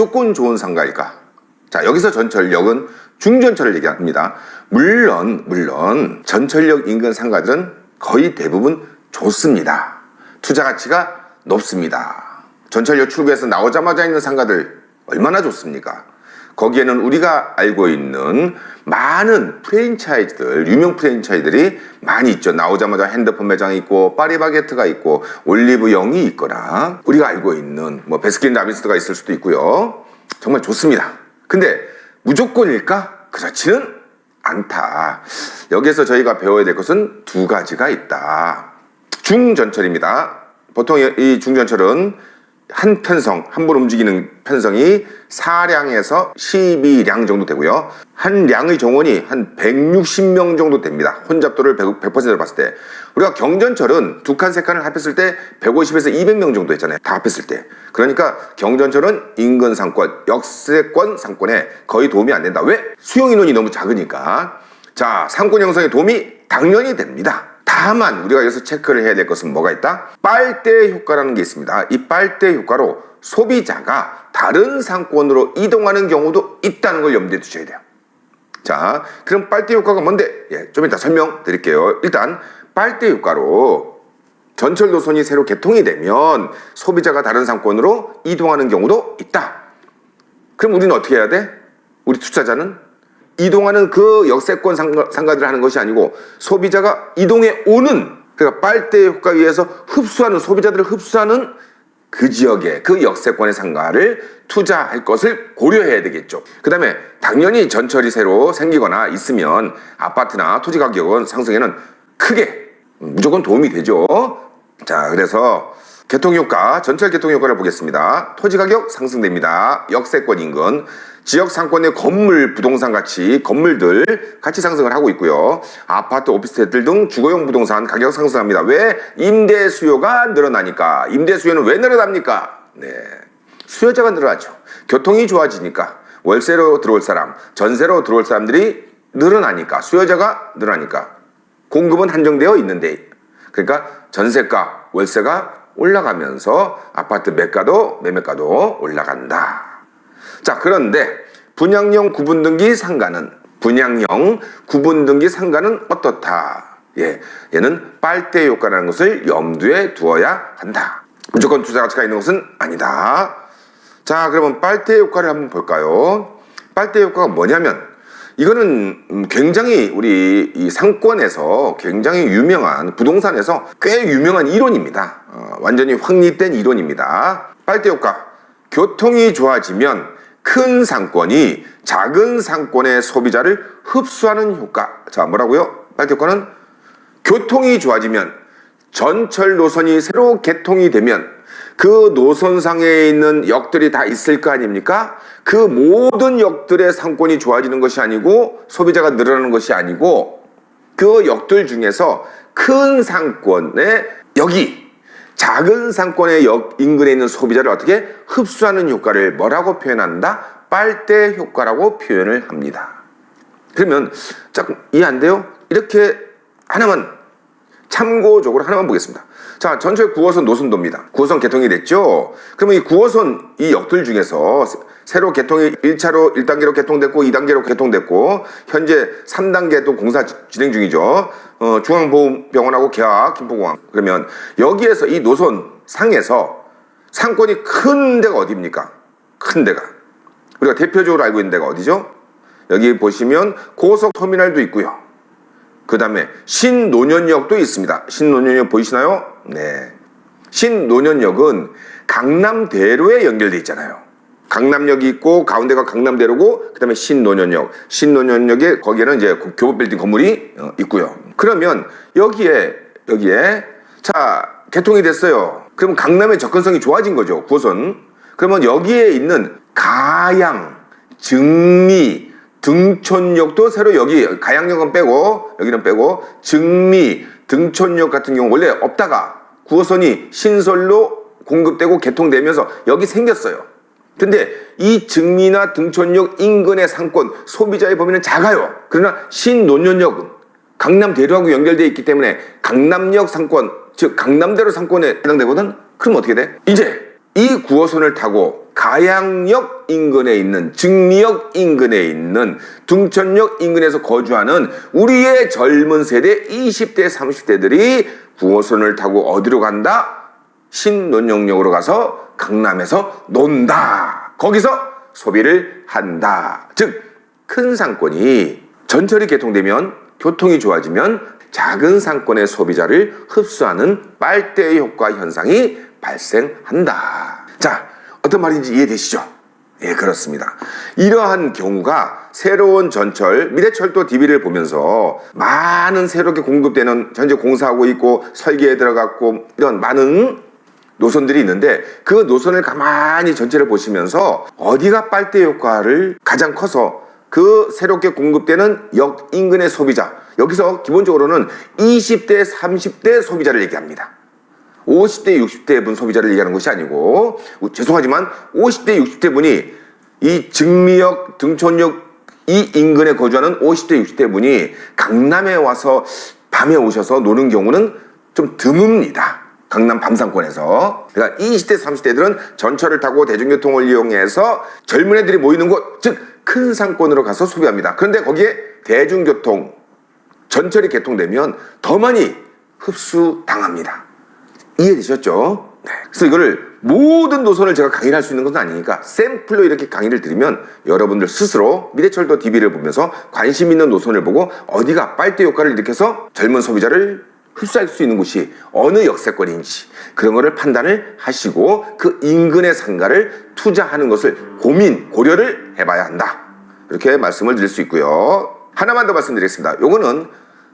무조건 좋은 상가일까? 자, 여기서 전철역은 중전철을 얘기합니다. 물론 전철역 인근 상가들은 거의 대부분 좋습니다. 투자 가치가 높습니다. 전철역 출구에서 나오자마자 있는 상가들 얼마나 좋습니까? 거기에는 우리가 알고 있는 많은 프랜차이즈들, 유명 프랜차이즈들이 많이 있죠. 나오자마자 핸드폰 매장이 있고 파리바게트가 있고 올리브영이 있거나 우리가 알고 있는 뭐 베스킨라빈스가 있을 수도 있고요. 정말 좋습니다. 근데 무조건일까? 그렇지는 않다. 여기에서 저희가 배워야 될 것은 두 가지가 있다. 중전철입니다. 보통 이 중전철은 한 편성, 한 번 움직이는 편성이 4량에서 12량 정도 되고요. 한 량의 정원이 한 160명 정도 됩니다. 혼잡도를 100%로 봤을 때. 우리가 경전철은 두 칸, 세 칸을 합했을 때 150에서 200명 정도 했잖아요. 다 합했을 때. 그러니까 경전철은 인근 상권, 역세권 상권에 거의 도움이 안 된다. 왜? 수용 인원이 너무 작으니까. 자, 상권 형성에 도움이 당연히 됩니다. 다만 우리가 여기서 체크를 해야 될 것은 뭐가 있다? 빨대 효과라는 게 있습니다. 이 빨대 효과로 소비자가 다른 상권으로 이동하는 경우도 있다는 걸 염두에 두셔야 돼요. 자, 그럼 빨대 효과가 뭔데? 좀 이따 설명드릴게요. 일단 빨대 효과로 전철 노선이 새로 개통이 되면 소비자가 다른 상권으로 이동하는 경우도 있다. 그럼 우리는 어떻게 해야 돼? 우리 투자자는 이동하는 그 역세권 상가들을 하는 것이 아니고 소비자가 이동해 오는, 그러니까 빨대 효과에 의해서 흡수하는, 소비자들을 흡수하는 그 지역의 그 역세권의 상가를 투자할 것을 고려해야 되겠죠. 그 다음에 당연히 전철이 새로 생기거나 있으면 아파트나 토지 가격은 상승에는 크게 무조건 도움이 되죠. 자, 그래서 개통효과, 전철 개통효과를 보겠습니다. 토지 가격 상승됩니다. 역세권 인근, 지역 상권의 건물, 부동산 가치, 건물들 가치 상승을 하고 있고요. 아파트, 오피스텔들 등 주거용 부동산 가격 상승합니다. 왜? 임대 수요가 늘어나니까. 임대 수요는 왜 늘어납니까? 네, 수요자가 늘어나죠. 교통이 좋아지니까. 월세로 들어올 사람, 전세로 들어올 사람들이 늘어나니까, 수요자가 늘어나니까. 공급은 한정되어 있는데, 그러니까 전세가, 월세가 올라가면서 아파트 매매가도 올라간다. 자, 그런데 분양형 구분등기 상가는 어떻다? 얘는 빨대 효과라는 것을 염두에 두어야 한다. 무조건 투자 가치가 있는 것은 아니다. 자, 그러면 빨대 효과를 한번 볼까요? 빨대 효과가 뭐냐면, 이거는 굉장히 우리 이 상권에서 굉장히 유명한, 부동산에서 꽤 유명한 이론입니다. 완전히 확립된 이론입니다. 빨대 효과. 교통이 좋아지면 큰 상권이 작은 상권의 소비자를 흡수하는 효과. 자, 뭐라고요? 빨대 효과는 교통이 좋아지면, 전철 노선이 새로 개통이 되면 그 노선상에 있는 역들이 다 있을 거 아닙니까? 그 모든 역들의 상권이 좋아지는 것이 아니고, 소비자가 늘어나는 것이 아니고, 그 역들 중에서 큰 상권의 역이 작은 상권의 역 인근에 있는 소비자를 어떻게 흡수하는 효과를 뭐라고 표현한다? 빨대 효과라고 표현을 합니다. 그러면 조금 이해 안 돼요? 이렇게 하나만, 참고적으로 하나만 보겠습니다. 자, 전철 9호선 노선도입니다. 9호선 개통이 됐죠? 그러면 이 9호선 이 역들 중에서 새로 개통이 1차로 1단계로 개통됐고 2단계로 개통됐고 현재 3단계도 공사 진행 중이죠. 중앙보훈병원하고 계약, 김포공항. 그러면 여기에서 이 노선 상에서 상권이 큰 데가 어디입니까? 큰 데가. 우리가 대표적으로 알고 있는 데가 어디죠? 여기 보시면 고속터미널도 있고요. 그 다음에 신논현역도 있습니다. 신논현역 보이시나요? 네. 신논현역은 강남대로에 연결돼 있잖아요. 강남역이 있고 가운데가 강남대로고, 그 다음에 신논현역. 신논현역에 거기에는 이제 교보빌딩 건물이 있고요. 그러면 여기에 자, 개통이 됐어요. 그럼 강남의 접근성이 좋아진 거죠. 9호선. 그러면 여기에 있는 가양, 증리, 등촌역도 새로, 여기 가양역은 빼고, 여기는 빼고, 증리, 등촌역 같은 경우 원래 없다가 9호선이 신설로 공급되고 개통되면서 여기 생겼어요. 근데 이 증리나 등촌역 인근의 상권, 소비자의 범위는 작아요. 그러나 신논현역은 강남대로하고 연결되어 있기 때문에 강남역 상권, 즉 강남대로 상권에 해당되거든. 그럼 어떻게 돼? 이제 이 9호선을 타고 가양역 인근에 있는, 증리역 인근에 있는, 둥천역 인근에서 거주하는 우리의 젊은 세대 20대 30대들이 9호선을 타고 어디로 간다? 신논영역으로 가서 강남에서 논다. 거기서 소비를 한다. 즉 큰 상권이 전철이 개통되면, 교통이 좋아지면 작은 상권의 소비자를 흡수하는 빨대 효과 현상이 발생한다. 자, 어떤 말인지 이해되시죠? 예, 그렇습니다. 이러한 경우가 새로운 전철, 미래철도 DB를 보면서 많은 새롭게 공급되는, 현재 공사하고 있고 설계에 들어갔고 이런 많은 노선들이 있는데, 그 노선을 가만히 전체를 보시면서 어디가 빨대 효과를 가장 커서 그 새롭게 공급되는 역 인근의 소비자, 여기서 기본적으로는 20대 30대 소비자를 얘기합니다. 50대 60대 분 소비자를 얘기하는 것이 아니고, 죄송하지만 50대 60대 분이 이 증리역, 등촌역 이 인근에 거주하는 50대 60대 분이 강남에 와서 밤에 오셔서 노는 경우는 좀 드뭅니다. 강남 밤상권에서. 그러니까 20대 30대들은 전철을 타고 대중교통을 이용해서 젊은 애들이 모이는 곳, 즉 큰 상권으로 가서 소비합니다. 그런데 거기에 대중교통, 전철이 개통되면 더 많이 흡수당합니다. 이해되셨죠? 네. 그래서 이거를 모든 노선을 제가 강의를 할 수 있는 것은 아니니까 샘플로 이렇게 강의를 드리면 여러분들 스스로 미래철도 DB를 보면서 관심 있는 노선을 보고 어디가 빨대 효과를 일으켜서 젊은 소비자를 흡수할 수 있는 곳이 어느 역세권인지 그런 거를 판단을 하시고 그 인근의 상가를 투자하는 것을 고려를 해봐야 한다. 이렇게 말씀을 드릴 수 있고요. 하나만 더 말씀드리겠습니다. 요거는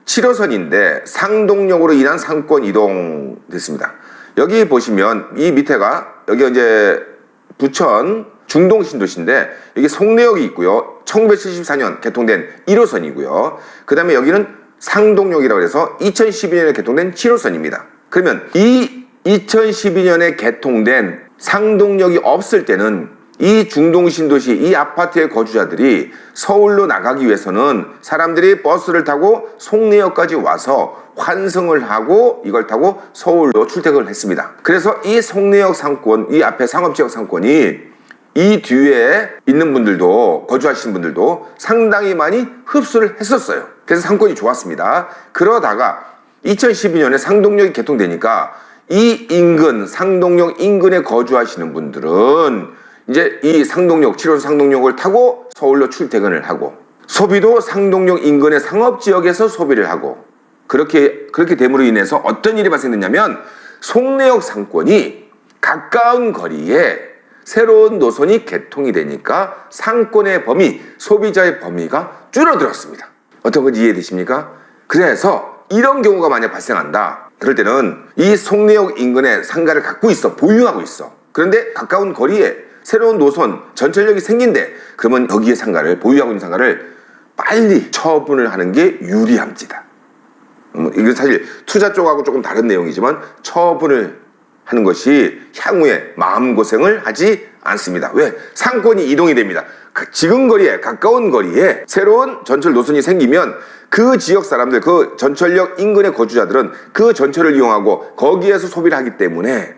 7호선인데 상동역으로 인한 상권 이동 됐습니다. 여기 보시면 이 밑에가 여기 이제 부천 중동 신도시인데 여기 송내역이 있고요. 1974년 개통된 1호선이고요. 그 다음에 여기는 상동역이라고 해서 2012년에 개통된 7호선입니다. 그러면 이 2012년에 개통된 상동역이 없을 때는 이 중동 신도시, 이 아파트의 거주자들이 서울로 나가기 위해서는 사람들이 버스를 타고 송내역까지 와서 환승을 하고 이걸 타고 서울로 출퇴근을 했습니다. 그래서 이 송내역 상권, 이 앞에 상업지역 상권이 이 뒤에 있는 분들도, 거주하시는 분들도 상당히 많이 흡수를 했었어요. 그래서 상권이 좋았습니다. 그러다가 2012년에 상동역이 개통되니까 이 인근, 상동역 인근에 거주하시는 분들은 이제 이 상동역, 7호선 상동역을 타고 서울로 출퇴근을 하고 소비도 상동역 인근의 상업지역에서 소비를 하고 그렇게 됨으로 인해서 어떤 일이 발생됐냐면 송내역 상권이 가까운 거리에 새로운 노선이 개통이 되니까 상권의 범위, 소비자의 범위가 줄어들었습니다. 어떤 건지 이해되십니까? 그래서 이런 경우가 만약 발생한다. 그럴 때는 이 송내역 인근에 상가를 갖고 있어, 보유하고 있어. 그런데 가까운 거리에 새로운 노선, 전철역이 생긴대. 그러면 여기에 상가를, 보유하고 있는 상가를 빨리 처분을 하는 게 유리합니다. 이건 사실 투자 쪽하고 조금 다른 내용이지만 처분을 하는 것이 향후에 마음고생을 하지 않습니다. 왜? 상권이 이동이 됩니다. 지금 거리에, 가까운 거리에 새로운 전철 노선이 생기면 그 지역 사람들, 그 전철역 인근의 거주자들은 그 전철을 이용하고 거기에서 소비를 하기 때문에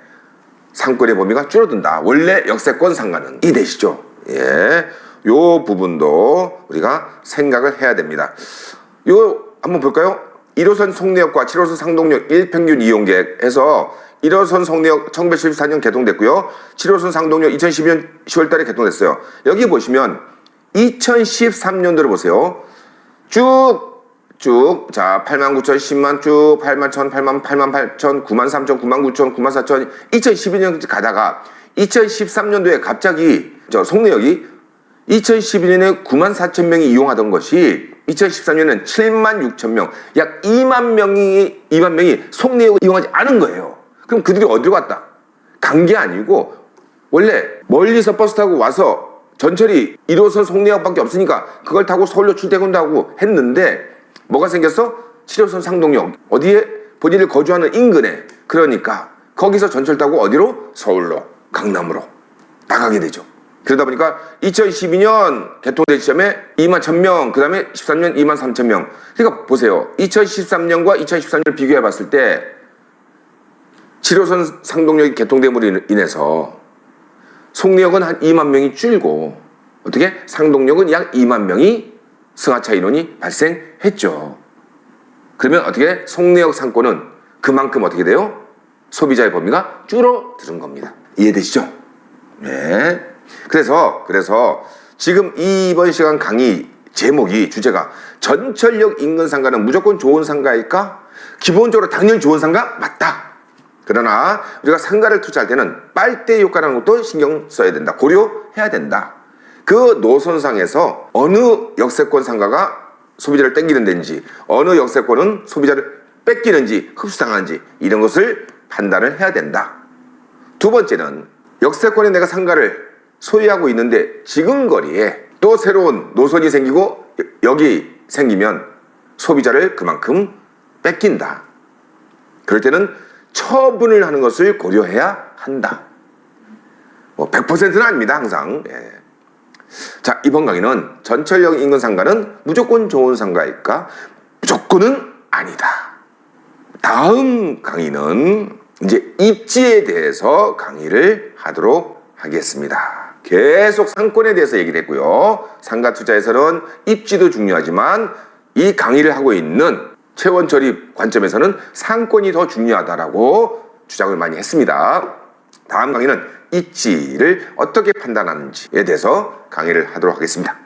상권의 범위가 줄어든다. 원래 역세권 상가는 이해되시죠? 예. 요 부분도 우리가 생각을 해야 됩니다. 요 한번 볼까요? 1호선 송내역과 7호선 상동역 일평균 이용객 해서 1호선 송내역 1974년 개통됐고요. 7호선 상동역 2012년 10월달에 개통됐어요. 여기 보시면 2013년도를 보세요. 쭉 자 89,000, 10만 쭉 81,000, 8만 8천, 93,000, 99,000, 94,000 2012년까지 가다가 2013년도에 갑자기 저 송내역이 2012년에 94,000명이 이용하던 것이 2013년에는 76,000명, 약 2만 명이 송내역을 이용하지 않은 거예요. 그럼 그들이 어디로 갔다? 간 게 아니고 원래 멀리서 버스 타고 와서 전철이 1호선 송내역밖에 없으니까 그걸 타고 서울로 출퇴근도 하고 했는데 뭐가 생겼어? 7호선 상동역 어디에 본인을 거주하는 인근에, 그러니까 거기서 전철 타고 어디로? 서울로, 강남으로 나가게 되죠. 그러다 보니까 2012년 개통된 시점에 2만 1,000명, 그 다음에 13년 2만 3,000명. 그러니까 보세요. 2013년과 2014년을 비교해 봤을 때 7호선 상동역이 개통됨으로 인해서 송내역은 한 2만 명이 줄고 어떻게 상동역은 약 2만 명이 승하차 인원이 발생했죠. 그러면 어떻게 송내역 상권은 그만큼 어떻게 돼요? 소비자의 범위가 줄어드는 겁니다. 이해되시죠? 네. 그래서 지금 이번 시간 강의 제목이 주제가 전철역 인근 상가는 무조건 좋은 상가일까? 기본적으로 당연히 좋은 상가 맞다. 그러나 우리가 상가를 투자할 때는 빨대 효과라는 것도 신경 써야 된다. 고려해야 된다. 그 노선상에서 어느 역세권 상가가 소비자를 땡기는 데인지 어느 역세권은 소비자를 뺏기는지 흡수당하는지 이런 것을 판단을 해야 된다. 두 번째는 역세권에 내가 상가를 소유하고 있는데 지금 거리에 또 새로운 노선이 생기고 여기 생기면 소비자를 그만큼 뺏긴다. 그럴 때는 처분을 하는 것을 고려해야 한다. 100%는 아닙니다. 항상. 예. 자, 이번 강의는 전철역 인근 상가는 무조건 좋은 상가일까? 무조건은 아니다. 다음 강의는 이제 입지에 대해서 강의를 하도록 하겠습니다. 계속 상권에 대해서 얘기를 했고요. 상가 투자에서는 입지도 중요하지만 이 강의를 하고 있는 채원철입 관점에서는 상권이 더 중요하다라고 주장을 많이 했습니다. 다음 강의는 입지를 어떻게 판단하는지에 대해서 강의를 하도록 하겠습니다.